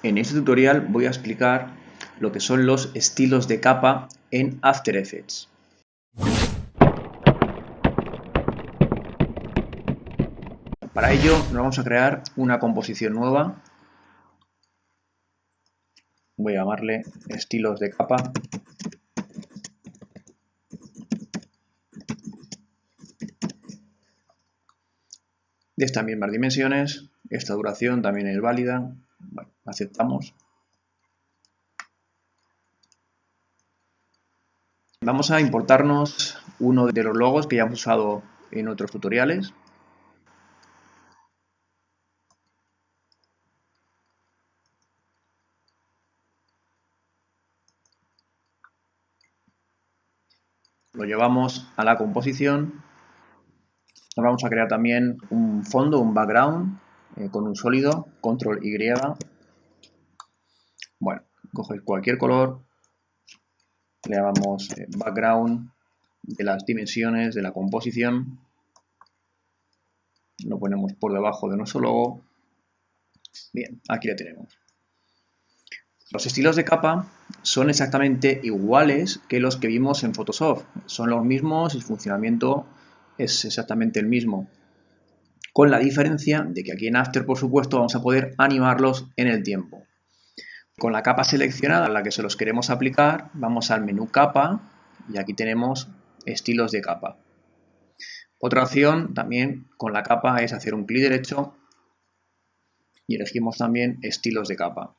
En este tutorial voy a explicar lo que son los estilos de capa en After Effects. Para ello nos vamos a crear una composición nueva. Voy a llamarle estilos de capa. De estas mismas dimensiones, esta duración también es válida. Bueno, aceptamos. Vamos a importarnos uno de los logos que ya hemos usado en otros tutoriales. Lo llevamos a la composición. Nos vamos a crear también un fondo, un background, con un sólido, control Y. Bueno, cogéis cualquier color, le llamamos background de las dimensiones de la composición, lo ponemos por debajo de nuestro logo. Bien, aquí le tenemos. Los estilos de capa son exactamente iguales que los que vimos en Photoshop, son los mismos y el funcionamiento es exactamente el mismo, con la diferencia de que aquí en After, por supuesto, vamos a poder animarlos en el tiempo. Con la capa seleccionada a la que se los queremos aplicar, vamos al menú capa y aquí tenemos estilos de capa. Otra opción también con la capa es hacer un clic derecho y elegimos también estilos de capa.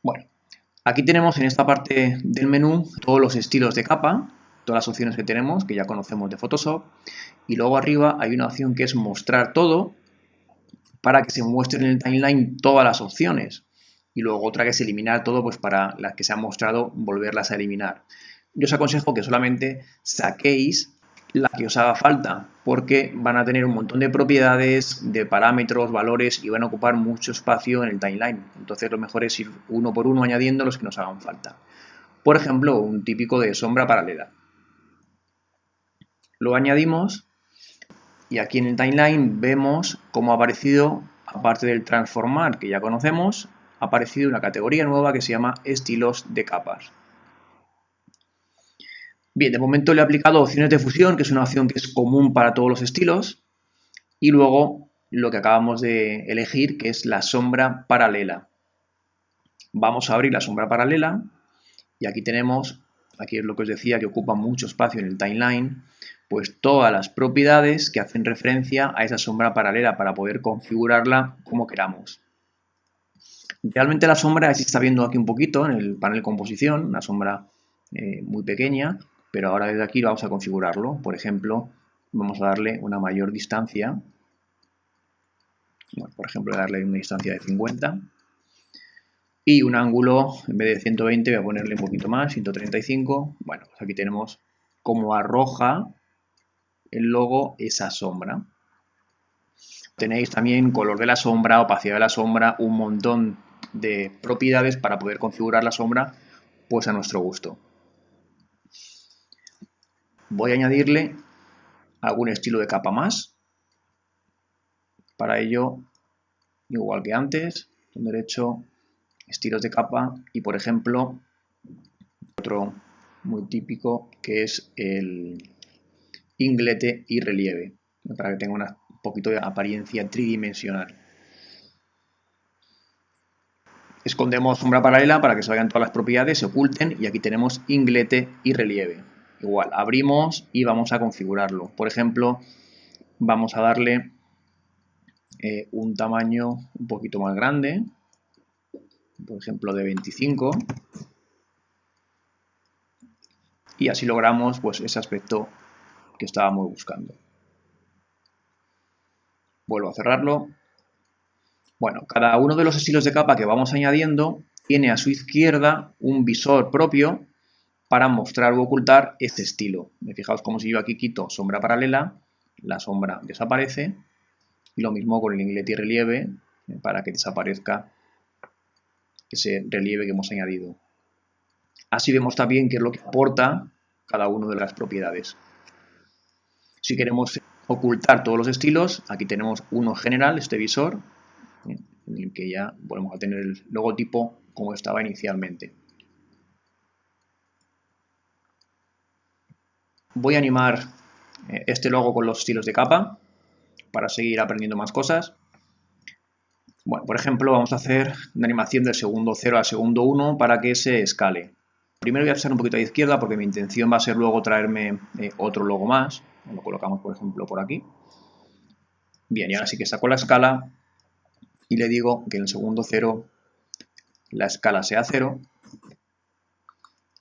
Bueno, aquí tenemos en esta parte del menú todos los estilos de capa, todas las opciones que tenemos, que ya conocemos de Photoshop, y luego arriba hay una opción que es mostrar todo para que se muestren en el timeline todas las opciones. Y luego otra que es eliminar todo, pues para las que se han mostrado, volverlas a eliminar. Yo os aconsejo que solamente saquéis la que os haga falta, porque van a tener un montón de propiedades, de parámetros, valores y van a ocupar mucho espacio en el timeline. Entonces lo mejor es ir uno por uno añadiendo los que nos hagan falta. Por ejemplo, un típico de sombra paralela. Lo añadimos y aquí en el timeline vemos cómo ha aparecido, aparte del transformar que ya conocemos, ha aparecido una categoría nueva que se llama estilos de capas. Bien, de momento le he aplicado opciones de fusión, que es una opción que es común para todos los estilos, y luego lo que acabamos de elegir, que es la sombra paralela. Vamos a abrir la sombra paralela y aquí tenemos, aquí es lo que os decía, que ocupa mucho espacio en el timeline, pues todas las propiedades que hacen referencia a esa sombra paralela para poder configurarla como queramos. Realmente la sombra se está viendo aquí un poquito en el panel composición, una sombra muy pequeña, pero ahora desde aquí vamos a configurarlo. Por ejemplo, vamos a darle una mayor distancia. Bueno, por ejemplo, darle una distancia de 50. Y un ángulo, en vez de 120, voy a ponerle un poquito más, 135. Bueno, pues aquí tenemos cómo arroja el logo esa sombra. Tenéis también color de la sombra, opacidad de la sombra, un montón de propiedades para poder configurar la sombra pues a nuestro gusto. Voy a añadirle algún estilo de capa más. Para ello, igual que antes, con derecho, estilos de capa y, por ejemplo, otro muy típico que es el inglete y relieve, para que tenga un poquito de apariencia tridimensional. Escondemos sombra paralela para que se vayan todas las propiedades, se oculten y aquí tenemos inglete y relieve. Igual, abrimos y vamos a configurarlo. Por ejemplo, vamos a darle un tamaño un poquito más grande, por ejemplo de 25, y así logramos pues ese aspecto que estábamos buscando. Vuelvo a cerrarlo. Bueno, cada uno de los estilos de capa que vamos añadiendo tiene a su izquierda un visor propio para mostrar o ocultar este estilo. Fijaos como si yo aquí quito sombra paralela, la sombra desaparece, y lo mismo con el inglete y relieve, para que desaparezca ese relieve que hemos añadido. Así vemos también qué es lo que aporta cada una de las propiedades. Si queremos ocultar todos los estilos, aquí tenemos uno general, este visor, en el que ya volvemos a tener el logotipo como estaba inicialmente. Voy a animar este logo con los estilos de capa para seguir aprendiendo más cosas. Bueno, por ejemplo, vamos a hacer una animación del segundo 0 al segundo 1 para que se escale. Primero voy a pasar un poquito a la izquierda porque mi intención va a ser luego traerme otro logo más. Lo colocamos, por ejemplo, por aquí. Bien, y ahora sí que saco la escala y le digo que en el segundo 0 la escala sea 0.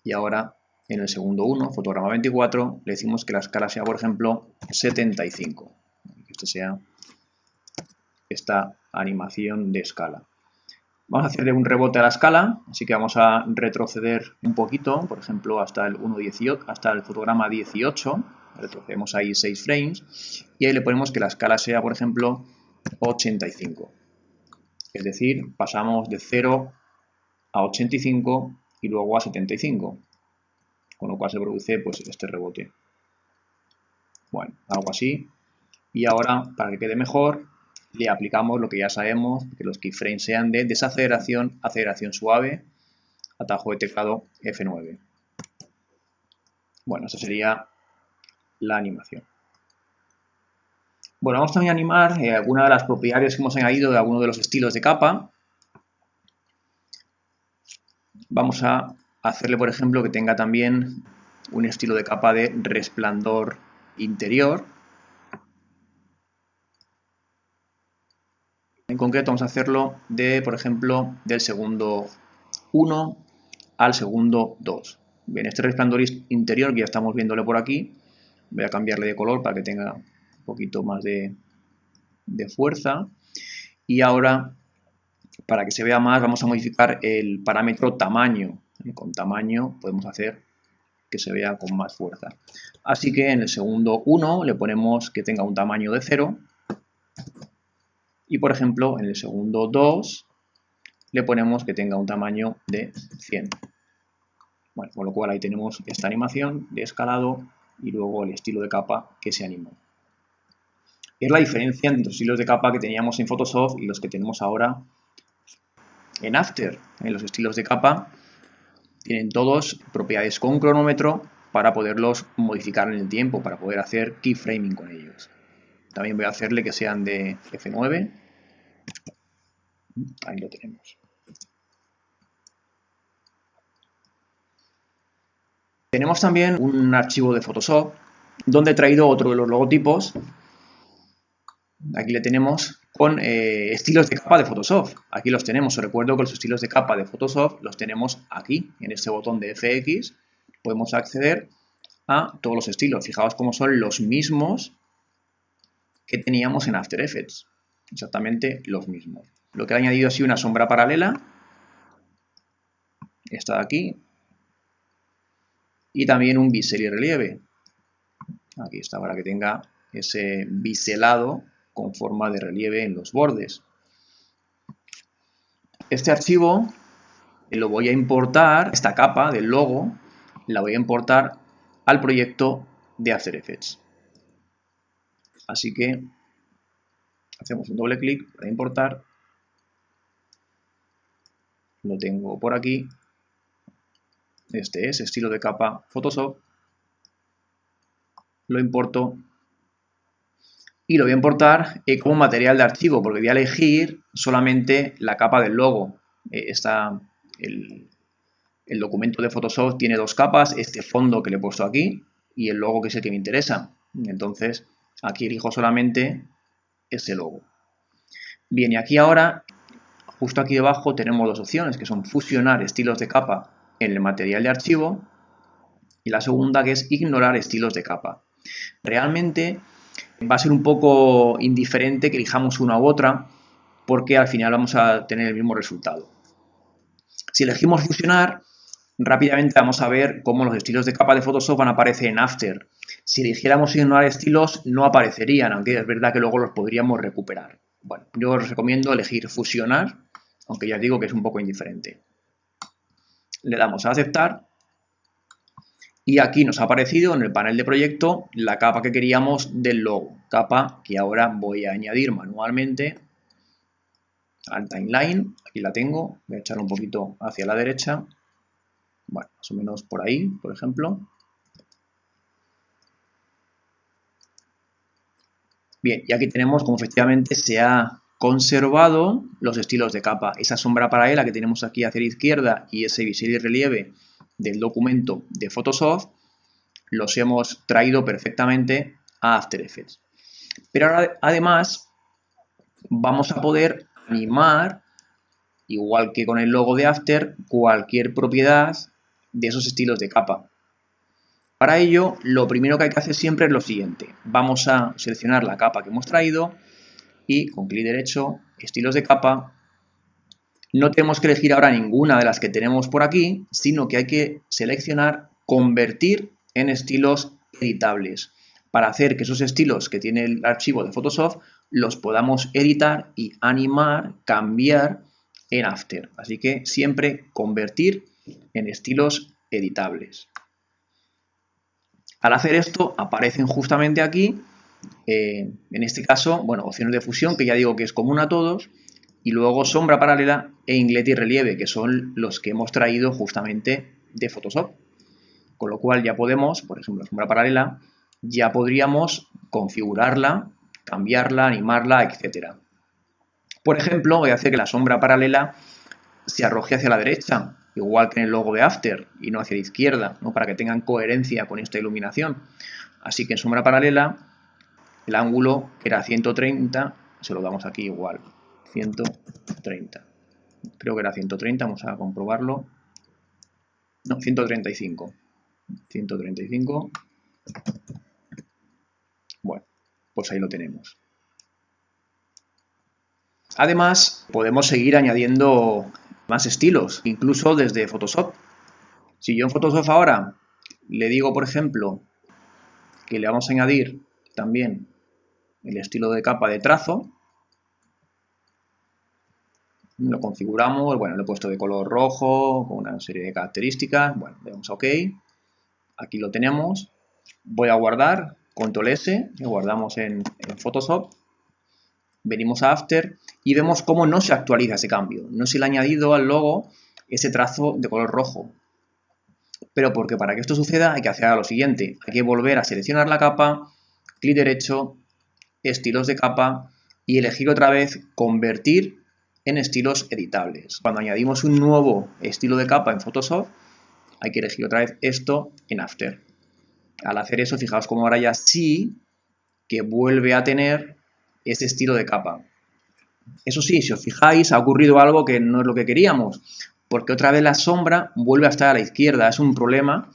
Y ahora en el segundo 1, fotograma 24, le decimos que la escala sea, por ejemplo, 75. Que este sea esta animación de escala. Vamos a hacerle un rebote a la escala, así que vamos a retroceder un poquito, por ejemplo, hasta el 1.18, hasta el fotograma 18. Retrocedemos ahí 6 frames y ahí le ponemos que la escala sea, por ejemplo, 85. Es decir, pasamos de 0 a 85 y luego a 75. Con lo cual se produce pues este rebote. Bueno, algo así. Y ahora, para que quede mejor, le aplicamos lo que ya sabemos, que los keyframes sean de desaceleración, aceleración suave, atajo de teclado F9. Bueno, esta sería la animación. Bueno, vamos también a animar algunas de las propiedades que hemos añadido de algunos de los estilos de capa. Vamos a hacerle, por ejemplo, que tenga también un estilo de capa de resplandor interior. En concreto vamos a hacerlo de, por ejemplo, del segundo 1 al segundo 2. Bien, este resplandor interior que ya estamos viéndole por aquí, voy a cambiarle de color para que tenga un poquito más de fuerza. Y ahora, para que se vea más, vamos a modificar el parámetro tamaño. Con tamaño podemos hacer que se vea con más fuerza. Así que en el segundo 1 le ponemos que tenga un tamaño de 0. Y por ejemplo, en el segundo 2 le ponemos que tenga un tamaño de 100. Bueno, con lo cual ahí tenemos esta animación de escalado y luego el estilo de capa que se animó. Es la diferencia entre los estilos de capa que teníamos en Photoshop y los que tenemos ahora en After. Los estilos de capa tienen todos propiedades con cronómetro para poderlos modificar en el tiempo, para poder hacer keyframing con ellos. También voy a hacerle que sean de F9. Ahí lo tenemos. Tenemos también un archivo de Photoshop donde he traído otro de los logotipos. Aquí le tenemos con estilos de capa de Photoshop. Aquí los tenemos. Os recuerdo que los estilos de capa de Photoshop los tenemos aquí, en este botón de FX. Podemos acceder a todos los estilos. Fijaos cómo son los mismos que teníamos en After Effects. Exactamente los mismos. Lo que he añadido ha sido una sombra paralela. Esta de aquí. Y también un bisel y relieve. Aquí está, para que tenga ese biselado con forma de relieve en los bordes. Este archivo lo voy a importar, esta capa del logo, la voy a importar al proyecto de After Effects. Así que hacemos un doble clic para importar. Lo tengo por aquí. Este es estilo de capa Photoshop. Lo importo y lo voy a importar como material de archivo, porque voy a elegir solamente la capa del logo. El documento de Photoshop tiene dos capas, este fondo que le he puesto aquí y el logo que es el que me interesa. Entonces aquí elijo solamente ese logo. Bien, y aquí ahora, justo aquí debajo tenemos dos opciones, que son fusionar estilos de capa en el material de archivo y la segunda, que es ignorar estilos de capa. Realmente va a ser un poco indiferente que elijamos una u otra, porque al final vamos a tener el mismo resultado. Si elegimos fusionar, rápidamente vamos a ver cómo los estilos de capa de Photoshop van a aparecer en After. Si eligiéramos ignorar estilos, no aparecerían, aunque es verdad que luego los podríamos recuperar. Bueno, yo os recomiendo elegir fusionar, aunque ya os digo que es un poco indiferente. Le damos a aceptar. Y aquí nos ha aparecido en el panel de proyecto la capa que queríamos del logo. Capa que ahora voy a añadir manualmente al timeline, aquí la tengo, voy a echarla un poquito hacia la derecha, bueno, más o menos por ahí, por ejemplo. Bien, y aquí tenemos como efectivamente se ha conservado los estilos de capa. Esa sombra paralela que tenemos aquí hacia la izquierda y ese bisel y relieve del documento de Photoshop, los hemos traído perfectamente a After Effects. Pero ahora, además, vamos a poder animar, igual que con el logo de After, cualquier propiedad de esos estilos de capa. Para ello, lo primero que hay que hacer siempre es lo siguiente. Vamos a seleccionar la capa que hemos traído y con clic derecho, estilos de capa. No tenemos que elegir ahora ninguna de las que tenemos por aquí, sino que hay que seleccionar convertir en estilos editables para hacer que esos estilos que tiene el archivo de Photoshop los podamos editar y animar, cambiar en After. Así que siempre convertir en estilos editables. Al hacer esto aparecen justamente aquí, en este caso, bueno, opciones de fusión, que ya digo que es común a todos, y luego sombra paralela e inglés y relieve, que son los que hemos traído justamente de Photoshop. Con lo cual ya podemos, por ejemplo, sombra paralela, ya podríamos configurarla, cambiarla, animarla, etc. Por ejemplo, voy a hacer que la sombra paralela se arroje hacia la derecha, igual que en el logo de After, y no hacia la izquierda, ¿no? Para que tengan coherencia con esta iluminación. Así que en sombra paralela, el ángulo que era 130, se lo damos aquí igual, 130. Creo que era 130, vamos a comprobarlo. No, 135. 135. Bueno, pues ahí lo tenemos. Además, podemos seguir añadiendo más estilos, incluso desde Photoshop. Si yo en Photoshop ahora le digo, por ejemplo, que le vamos a añadir también el estilo de capa de trazo, lo configuramos, bueno, lo he puesto de color rojo, con una serie de características, bueno, le damos a OK, aquí lo tenemos, voy a guardar, Control S, lo guardamos en Photoshop, venimos a After y vemos cómo no se actualiza ese cambio, no se le ha añadido al logo ese trazo de color rojo. Pero porque para que esto suceda hay que hacer lo siguiente, hay que volver a seleccionar la capa, clic derecho, estilos de capa y elegir otra vez convertir en estilos editables. Cuando añadimos un nuevo estilo de capa en Photoshop, hay que elegir otra vez esto en After. Al hacer eso, fijaos cómo ahora ya sí que vuelve a tener ese estilo de capa. Eso sí, si os fijáis, ha ocurrido algo que no es lo que queríamos, porque otra vez la sombra vuelve a estar a la izquierda. Es un problema,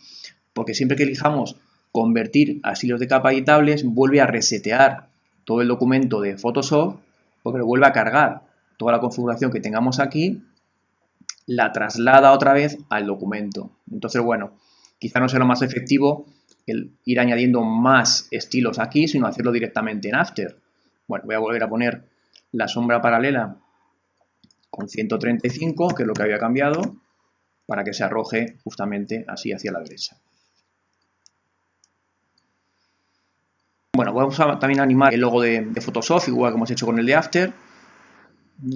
porque siempre que elijamos convertir a estilos de capa editables, vuelve a resetear todo el documento de Photoshop, porque lo vuelve a cargar. Toda la configuración que tengamos aquí la traslada otra vez al documento. Entonces, bueno, quizá no sea lo más efectivo el ir añadiendo más estilos aquí, sino hacerlo directamente en After. Bueno, voy a volver a poner la sombra paralela con 135, que es lo que había cambiado, para que se arroje justamente así hacia la derecha. Bueno, vamos a también animar el logo de Photoshop, igual que hemos hecho con el de After.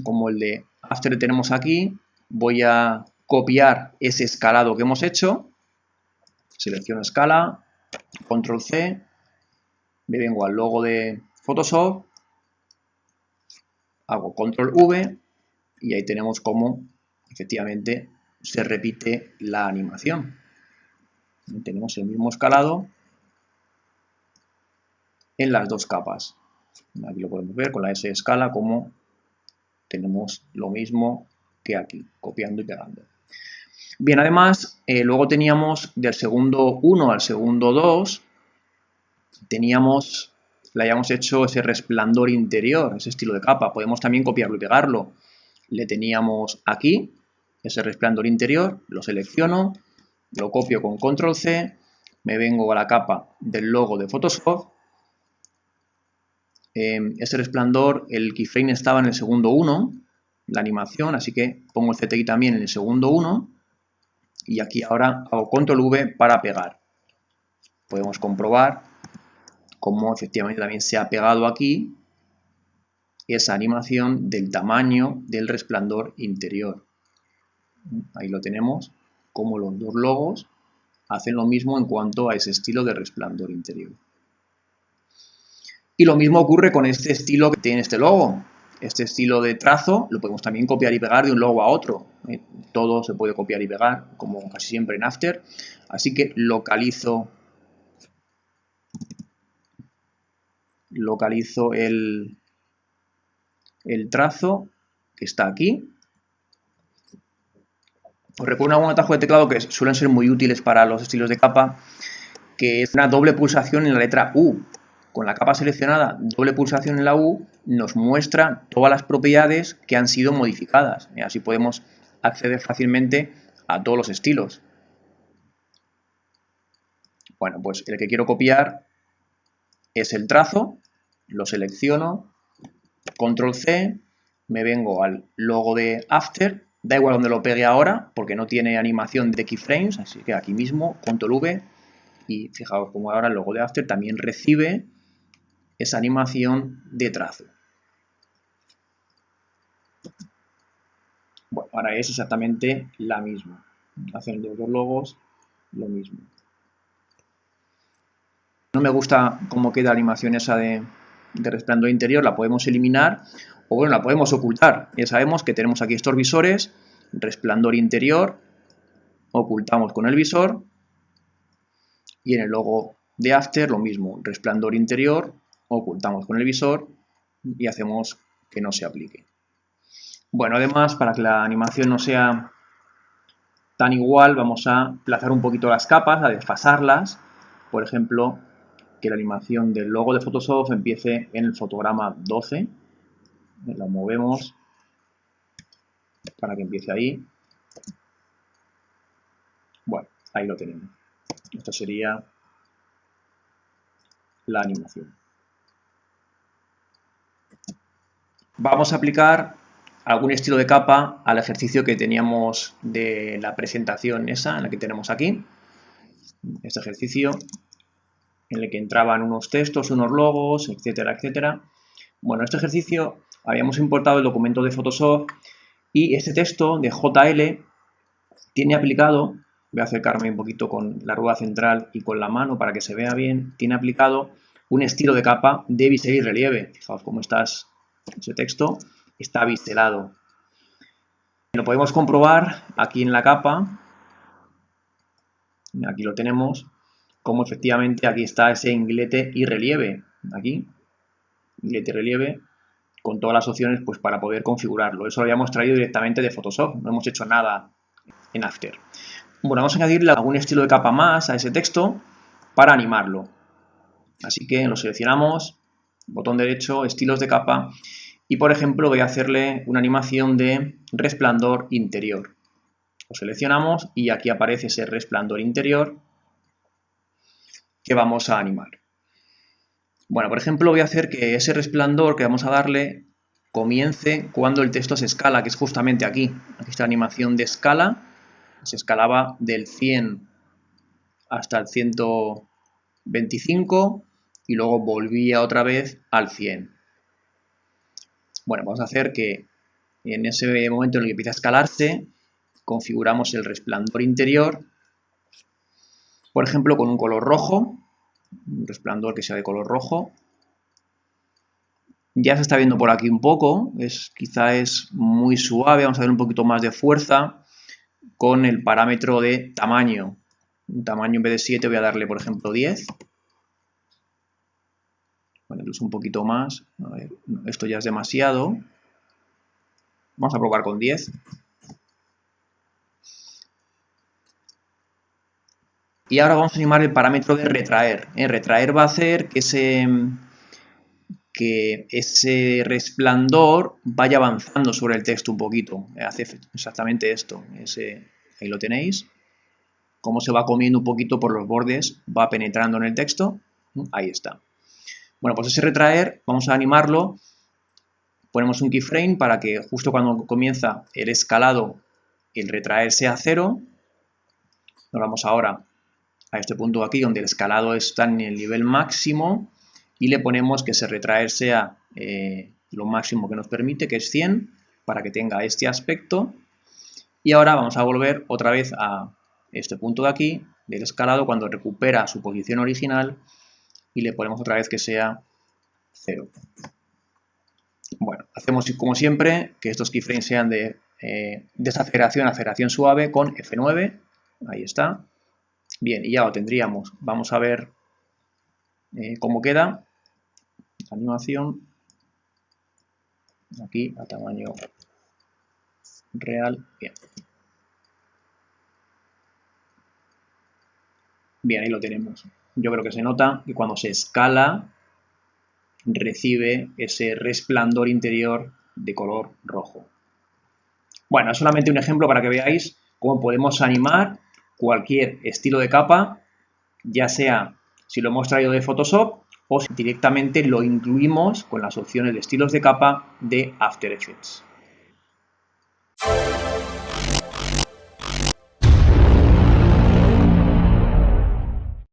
Como el de After tenemos aquí, voy a copiar ese escalado que hemos hecho. Selecciono escala, Control C, me vengo al logo de Photoshop, hago Control V y ahí tenemos cómo efectivamente se repite la animación. Tenemos el mismo escalado en las dos capas. Aquí lo podemos ver con la S de escala como tenemos lo mismo que aquí, copiando y pegando. Bien, además, luego teníamos del segundo 1 al segundo 2, le habíamos hecho ese resplandor interior, ese estilo de capa. Podemos también copiarlo y pegarlo. Le teníamos aquí, ese resplandor interior, lo selecciono, lo copio con Control C, me vengo a la capa del logo de Photoshop. Ese resplandor, el keyframe estaba en el segundo 1, la animación, así que pongo el CTI también en el segundo 1 y aquí ahora hago Control V para pegar. Podemos comprobar cómo efectivamente también se ha pegado aquí esa animación del tamaño del resplandor interior. Ahí lo tenemos, como los dos logos hacen lo mismo en cuanto a ese estilo de resplandor interior. Y lo mismo ocurre con este estilo que tiene este logo. Este estilo de trazo lo podemos también copiar y pegar de un logo a otro. Todo se puede copiar y pegar, como casi siempre en After. Así que localizo el trazo que está aquí. Os recuerdo un atajo de teclado que suelen ser muy útiles para los estilos de capa, que es una doble pulsación en la letra U. Con la capa seleccionada, doble pulsación en la U nos muestra todas las propiedades que han sido modificadas. Y así podemos acceder fácilmente a todos los estilos. Bueno, pues el que quiero copiar es el trazo, lo selecciono, control C, me vengo al logo de After, da igual donde lo pegue ahora porque no tiene animación de keyframes, así que aquí mismo, control V, y fijaos como ahora el logo de After también recibe esa animación de trazo. Bueno, ahora es exactamente la misma. Hacen los dos logos lo mismo. No me gusta cómo queda la animación esa de resplandor interior, la podemos eliminar o bueno, la podemos ocultar. Ya sabemos que tenemos aquí estos visores, resplandor interior, ocultamos con el visor y en el logo de After lo mismo, resplandor interior, ocultamos con el visor y hacemos que no se aplique. Bueno, además, para que la animación no sea tan igual, vamos a plazar un poquito las capas, a desfasarlas. Por ejemplo, que la animación del logo de Photoshop empiece en el fotograma 12. Lo movemos para que empiece ahí. Bueno, ahí lo tenemos. Esta sería la animación. Vamos a aplicar algún estilo de capa al ejercicio que teníamos de la presentación esa, en la que tenemos aquí. Este ejercicio en el que entraban unos textos, unos logos, etcétera, etcétera. Bueno, este ejercicio habíamos importado el documento de Photoshop y este texto de JL tiene aplicado, voy a acercarme un poquito con la rueda central y con la mano para que se vea bien, tiene aplicado un estilo de capa de bisel y relieve. Fijaos cómo está ese texto, está biselado. Lo podemos comprobar aquí en la capa, aquí lo tenemos, como efectivamente aquí está ese inglete y relieve, aquí, inglete y relieve, con todas las opciones pues para poder configurarlo. Eso lo habíamos traído directamente de Photoshop, no hemos hecho nada en After. Bueno, vamos a añadirle algún estilo de capa más a ese texto para animarlo. Así que lo seleccionamos, botón derecho, estilos de capa, y por ejemplo voy a hacerle una animación de resplandor interior. Lo seleccionamos y aquí aparece ese resplandor interior que vamos a animar. Bueno, por ejemplo voy a hacer que ese resplandor que vamos a darle comience cuando el texto se escala, que es justamente aquí. Aquí está la animación de escala, se escalaba del 100 hasta el 125 y luego volvía otra vez al 100. Bueno, vamos a hacer que en ese momento en el que empieza a escalarse, configuramos el resplandor interior, por ejemplo, con un color rojo, un resplandor que sea de color rojo. Ya se está viendo por aquí un poco, quizá es muy suave, vamos a ver un poquito más de fuerza con el parámetro de tamaño. Un tamaño en vez de 7 voy a darle, por ejemplo, 10. Bueno, incluso un poquito más. A ver, esto ya es demasiado. Vamos a probar con 10. Y ahora vamos a animar el parámetro de retraer. Retraer va a hacer que ese resplandor vaya avanzando sobre el texto un poquito. Hace exactamente esto. Ahí lo tenéis. Cómo se va comiendo un poquito por los bordes, va penetrando en el texto. Ahí está. Bueno, pues ese retraer vamos a animarlo. Ponemos un keyframe para que justo cuando comienza el escalado, el retraer sea 0. Nos vamos ahora a este punto de aquí donde el escalado está en el nivel máximo y le ponemos que ese retraer sea lo máximo que nos permite, que es 100, para que tenga este aspecto. Y ahora vamos a volver otra vez a este punto de aquí, del escalado, cuando recupera su posición original, y le ponemos otra vez que sea 0. Bueno, hacemos como siempre, que estos keyframes sean de desaceleración a aceleración suave con F9. Ahí está. Bien, y ya lo tendríamos. Vamos a ver cómo queda la animación. Aquí a tamaño real. Bien. Bien, ahí lo tenemos. Yo creo que se nota que cuando se escala recibe ese resplandor interior de color rojo. Bueno, es solamente un ejemplo para que veáis cómo podemos animar cualquier estilo de capa, ya sea si lo hemos traído de Photoshop o si directamente lo incluimos con las opciones de estilos de capa de After Effects.